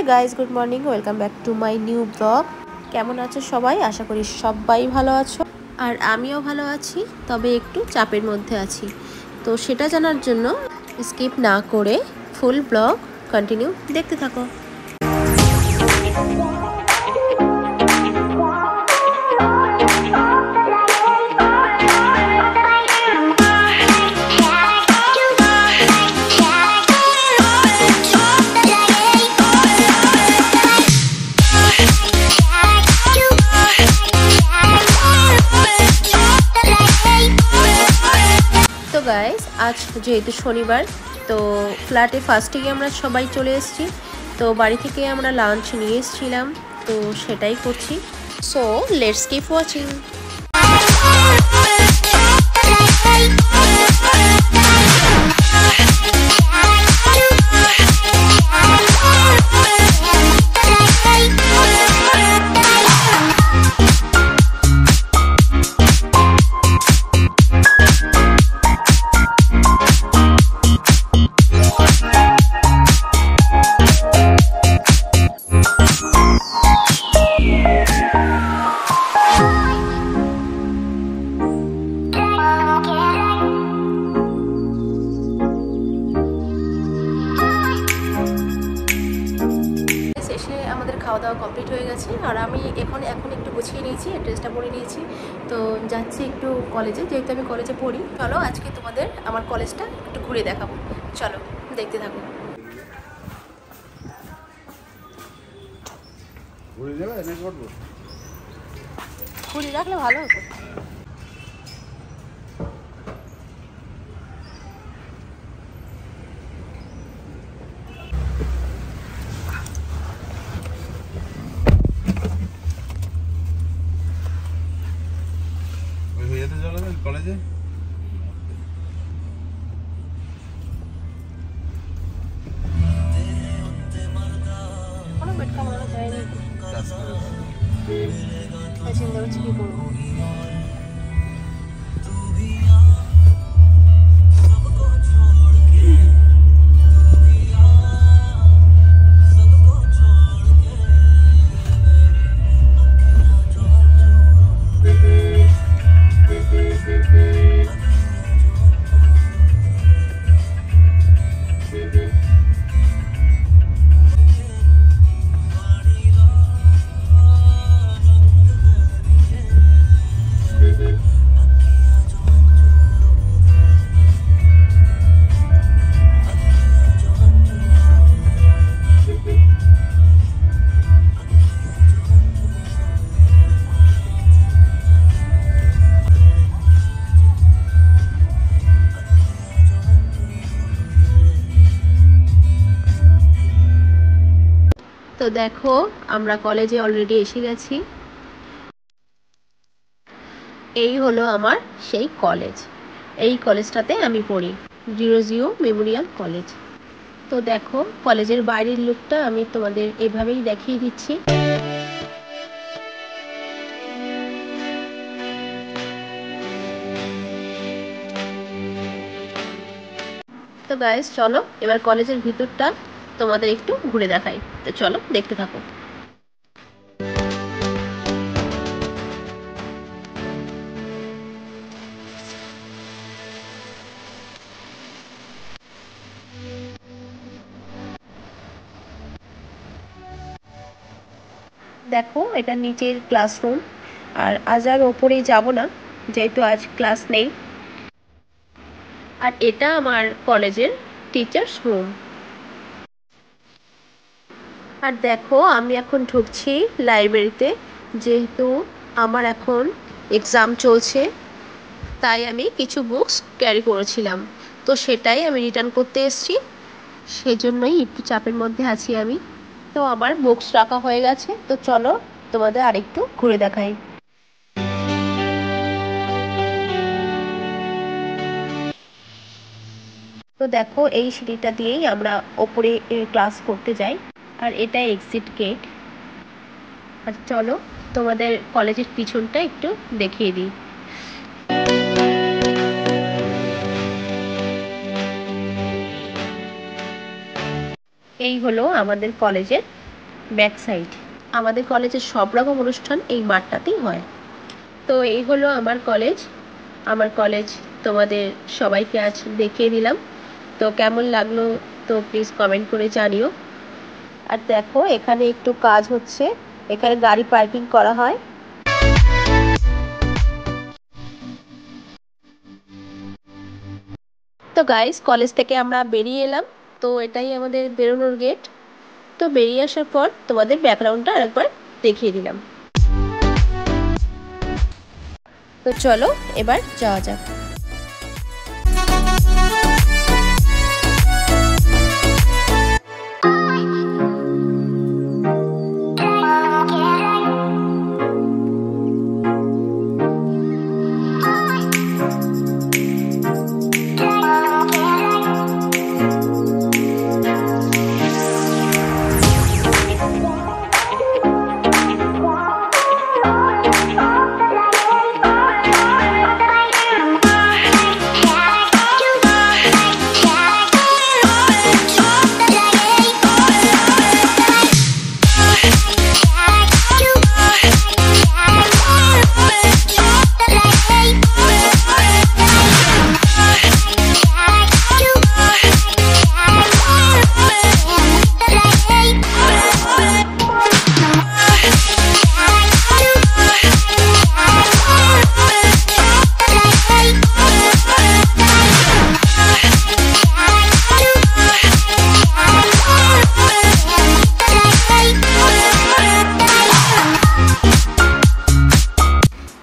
Guys, good morning. Welcome back to my new blog. কেমন আছো সবাই? আশা করি সবাই ভালো আছো, আর আমিও ভালো আছি, তবে একটু চাপের মধ্যে আছি। তো সেটা জানার জন্য স্কিপ না করে ফুল ব্লগ কন্টিনিউ দেখতে থাকো। তো গাইস, আজ যেহেতু শনিবার, তো ফ্ল্যাটে ফার্স্টেই আমরা সবাই চলে এসেছি। তো বাড়ি থেকে আমরা লাঞ্চ নিয়ে এসেছিলাম, তো সেটাই করছি। So let's keep watching. আমাদের খাওয়া দাওয়া কমপ্লিট হয়ে গেছে, আর আমি এখন একটু গুছিয়ে নিয়েছি, ড্রেসটা পরে নিয়েছি। তো যাচ্ছি একটু কলেজে, যেহেতু আমি কলেজে পড়ি। চলো আজকে তোমাদের আমার কলেজটা একটু ঘুরে দেখাবো, চলো দেখতে থাকো। ঘুরে রাখলে ভালো হতো। কলেজে কোনো বেড কামানো যায়নি, চিন্তা করছি কি করবো। তো দেখো, আমরা কলেজে অলরেডি এসে গেছি। এই হলো আমার সেই কলেজ। এই কলেজটাতে আমি পড়ি, জিরো মেমোরিয়াল কলেজ। তো দেখো, কলেজের বাইরের লুকটা আমি তোমাদের এভাবেই দেখিয়ে দিচ্ছি। তো গাইস, চলো এবার কলেজের ভিতরটা তোমাদের একটু ঘুরে দেখাই। তো চলো দেখতে থাকো। দেখো, এটা নিচের ক্লাসরুম, আর আজ আর ওপরে যাব না, যেহেতু আজ ক্লাস নেই। আর এটা আমার কলেজের টিচার্স রুম। আর দেখো, আমি এখন ঢুকছি লাইব্রেরিতে, যেহেতু আমার এখন এক্সাম চলছে, তাই আমি কিছু বুকস ক্যারি করেছিলাম, তো সেটাই আমি রিটার্ন করতে এসেছি। সেজন্যই একটু চাপের মধ্যে আছি আমি। তো আমার বুকস রাখা হয়ে গেছে, তো চলো তোমাদের আরেকটু ঘুরে দেখাই। তো দেখো, এই সিঁড়িটা দিয়েই আমরা ওপরে ক্লাস করতে যাই, আর এটা এক্সিট গেট। আর চলো তোমাদের কলেজের পিছনটা একটু দেখিয়ে দিই। এই হলো আমাদের কলেজের ব্যাক সাইড। আমাদের কলেজের সব রকম অনুষ্ঠান এই মাঠটাতেই হয়। তো এই হলো আমার কলেজ। আমার কলেজ তোমাদের সবাইকে আজ দেখিয়ে দিলাম। তো কেমন লাগলো তো প্লিজ কমেন্ট করে জানিও। আর দেখো এখানে একটু কাজ হচ্ছে, এখানে গাড়ি পার্কিং করা হয়। তো গাইস, কলেজ থেকে আমরা বেরিয়ে এলাম। তো এটাই আমাদের বেরোনোর গেট। তো বেরিয়ে আসার পর তোমাদের ব্যাকগ্রাউন্ডটা আরেকবার দেখিয়ে দিলাম। তো চলো এবার যাওয়া যাক।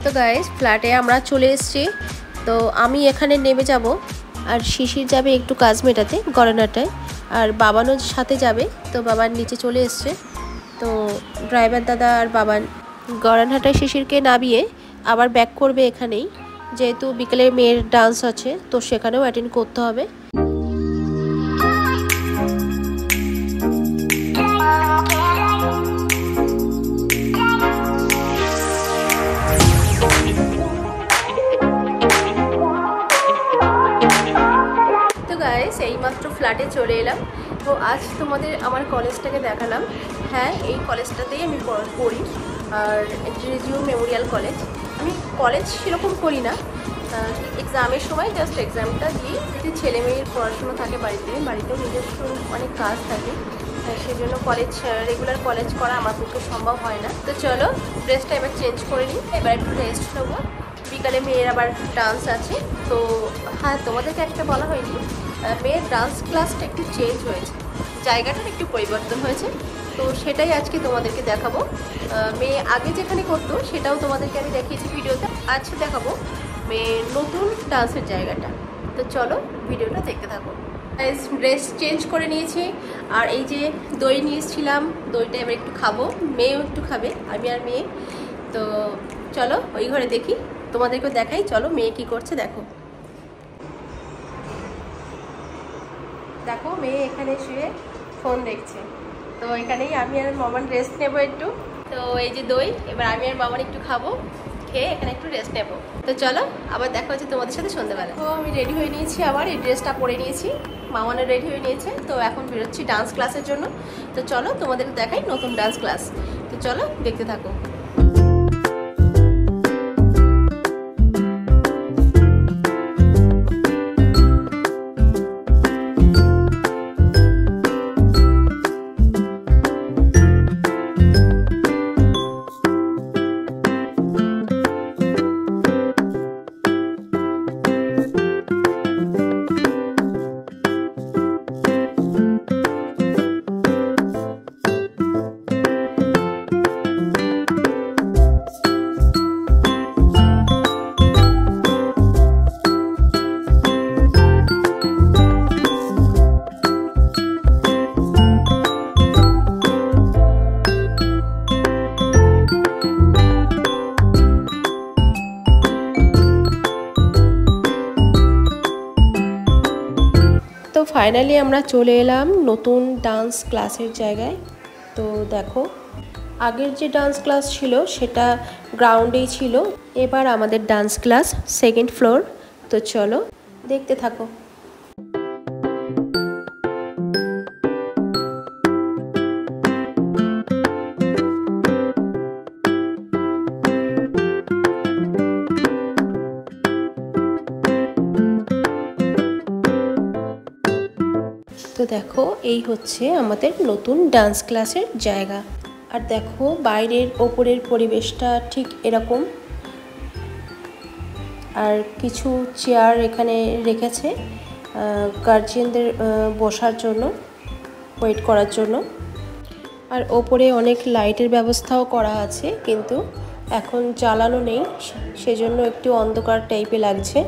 তো গাইস, ফ্ল্যাটে আমরা চলে এসেছি। তো আমি এখানে নেমে যাব, আর শিশির যাবে একটু কাজ মেটাতে গড়ানাটায়, আর বাবানও সাথে যাবে। তো বাবান নিচে চলে এসছে। তো ড্রাইভার দাদা আর বাবান গড়ানহাটায় শিশিরকে নামিয়ে আবার ব্যাক করবে এখানেই, যেহেতু বিকেলে মেয়ের ডান্স আছে তো সেখানেও অ্যাটেন্ড করতে হবে। এইমাত্র ফ্ল্যাটে চলে এলাম। তো আজ তোমাদের আমার কলেজটাকে দেখালাম। হ্যাঁ, এই কলেজটাতেই আমি পড়ি, আর জিজিউ মেমোরিয়াল কলেজ। আমি কলেজ সেরকম করি না, এক্সামের সময় জাস্ট এক্সামটা দিয়ে যদি ছেলে মেয়ের পড়াশুনো থাকে বাড়িতেও নিজস্ব অনেক কাজ থাকে, সেই জন্য রেগুলার কলেজ করা আমার পক্ষে সম্ভব হয় না। তো চলো ড্রেসটা এবার চেঞ্জ করে নিই, এবার একটু রেস্ট নেবো। বিকালে মেয়ের আবার ডান্স আছে। তো হ্যাঁ, তোমাদেরকে একটা বলা হয়নি, মেয়ের ডান্স ক্লাসটা একটু চেঞ্জ হয়েছে, জায়গাটার একটু পরিবর্তন হয়েছে। তো সেটাই আজকে তোমাদেরকে দেখাবো। মেয়ে আগে যেখানে করতো সেটাও তোমাদেরকে আমি দেখিয়েছি ভিডিওতে, আজকে দেখাবো মেয়ের নতুন ডান্সের জায়গাটা। তো চলো ভিডিওটা দেখতে থাকো। ড্রেস চেঞ্জ করে নিয়েছি, আর এই যে দই নিয়ে এসেছিলাম, দইটা এবার একটু খাবো, মেয়েও একটু খাবে, আমি আর মেয়ে। তো চলো ওই ঘরে দেখি, তোমাদেরকেও দেখাই। চলো মেয়ে কি করছে দেখো। দেখো মেয়ে এখানে শুয়ে ফোন দেখছে। তো এখানেই আমি আর মামান রেস্ট নেবো একটু। তো এই যে দই, এবার আমি আর মামান একটু খাবো, খেয়ে এখানে একটু রেস্ট নেবো। তো চলো আবার দেখা হচ্ছে তোমাদের সাথে সন্ধ্যাবেলা। তো আমি রেডি হয়ে নিয়েছি, আবার এই ড্রেসটা পরে নিয়েছি, মামানও রেডি হয়ে নিয়েছে। তো এখন বেরোচ্ছি ডান্স ক্লাসের জন্য। তো চলো তোমাদের দেখাই নতুন ডান্স ক্লাস। তো চলো দেখতে থাকো। তো ফাইনালি আমরা চলে এলাম নতুন ডান্স ক্লাসের জায়গায়। তো দেখো, আগের যে ডান্স ক্লাস ছিল সেটা গ্রাউন্ডেই ছিল, এবার আমাদের ডান্স ক্লাস সেকেন্ড ফ্লোর। তো চলো দেখতে থাকো। দেখো এই হচ্ছে আমাদের নতুন ডান্স ক্লাসের জায়গা। আর দেখো বাইরের ওপরের পরিবেশটা ঠিক এরকম। আর কিছু চেয়ার এখানে রেখেছে গার্জিয়ানদের বসার জন্য, ওয়েট করার জন্য। আর ওপরে অনেক লাইটের ব্যবস্থাও করা আছে, কিন্তু এখন জ্বালানো নেই, সেজন্য একটু অন্ধকার টাইপে লাগছে।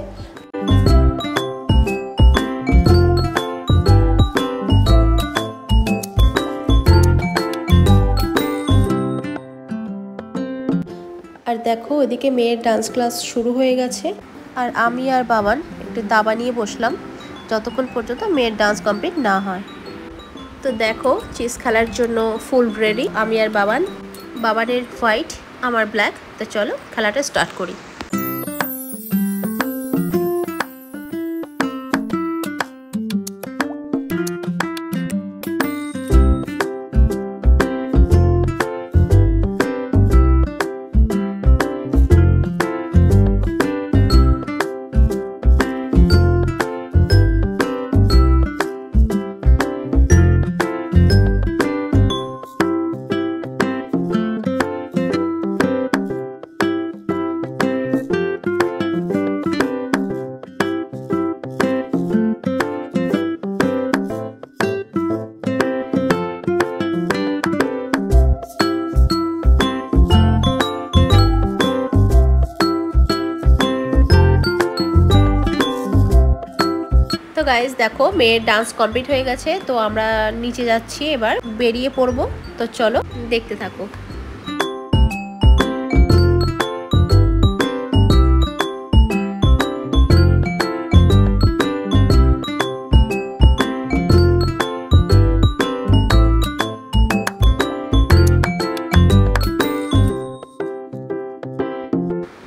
আর দেখো ওইদিকে মেয়ের ডান্স ক্লাস শুরু হয়ে গেছে। আর আমি আর বাবান একটু দাবা নিয়ে বসলাম যতক্ষণ পর্যন্ত মেয়ের ডান্স কমপ্লিট না হয়। তো দেখো চেস খেলার জন্য ফুল রেডি আমি আর বাবান। বাবানের হোয়াইট, আমার ব্ল্যাক। তো চলো খেলাটা স্টার্ট করি। তো গাইজ দেখো মেয়ের ডান্স কমপ্লিট হয়ে গেছে। তো আমরা নিচে যাচ্ছি, এবার বেরিয়ে পড়বো। তো চলো দেখতে থাকো।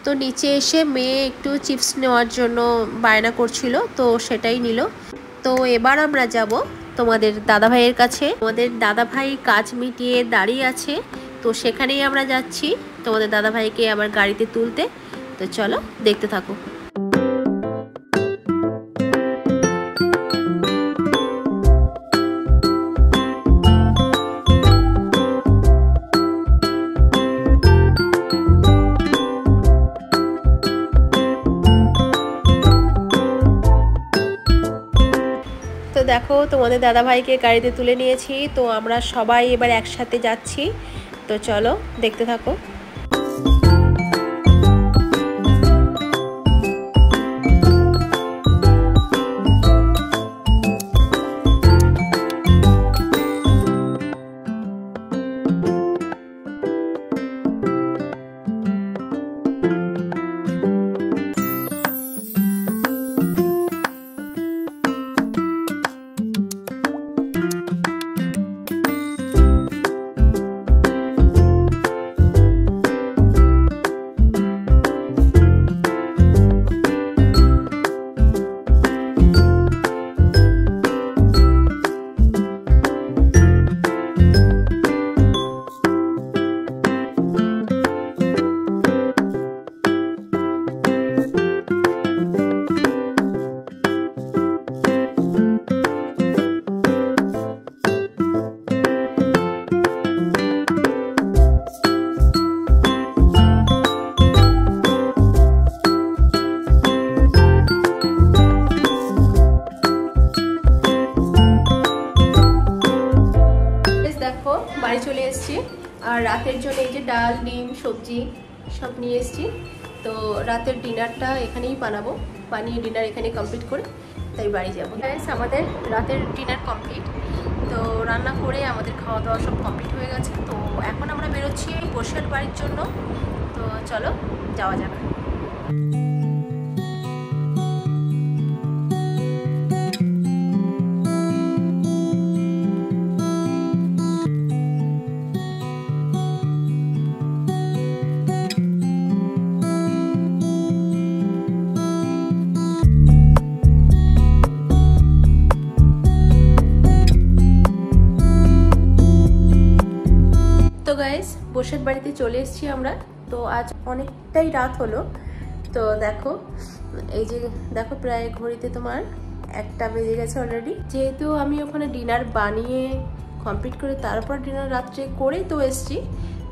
তো নিচে এসে মেয়ে একটু চিপস নেওয়ার জন্য বায়না করছিল, তো সেটাই নিল। তো এবার আমরা যাব তোমাদের দাদাভাইয়ের কাছে। তোমাদের দাদাভাই কাজ মিটিয়ে দাঁড়িয়ে আছে, তো সেখানেই আমরা যাচ্ছি তোমাদের দাদাভাইকে আবার গাড়িতে তুলতে। তো চলো দেখতে থাকো। তো দেখো তোমাদের দাদাভাইকে গাড়িতে তুলে নিয়েছি, তো আমরা সবাই এবার একসাথে যাচ্ছি। তো চলো দেখতে থাকো। বাড়ি চলে এসেছি, আর রাতের জন্য এই যে ডাল, ডিম, সবজি সব নিয়ে এসেছি। তো রাতের ডিনারটা এখানেই বানাবো, বানিয়ে ডিনার এখানে কমপ্লিট করে তাই বাড়ি যাবো। আমাদের রাতের ডিনার কমপ্লিট। তো রান্না করে আমাদের খাওয়া দাওয়া সব কমপ্লিট হয়ে গেছে। তো এখন আমরা বেরোচ্ছি বসিরহাট বাড়ির জন্য। তো চলো যাওয়া যাক। তো গাইস বসিরহাট বাড়িতে চলে এসেছি আমরা। তো আজ অনেকটাই রাত হলো। তো দেখো এই যে দেখো প্রায় ঘড়িতে তোমার 1টা বেজে গেছে অলরেডি। যেহেতু আমি ওখানে ডিনার বানিয়ে কমপ্লিট করে তারপর ডিনার রাত্রে করেই তো এসছি,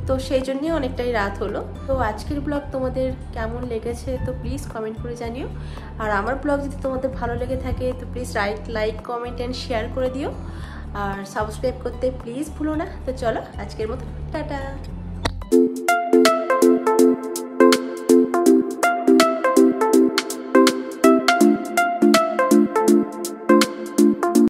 তো সেই জন্যই অনেকটাই রাত হলো। তো আজকের ব্লগ তোমাদের কেমন লেগেছে তো প্লিজ কমেন্ট করে জানিও। আর আমার ব্লগ যদি তোমাদের ভালো লেগে থাকে তো please like comment and share করে দিও। আর সাবস্ক্রাইব করতে প্লিজ ভুলো না। তো চলো আজকের মতো টাটা।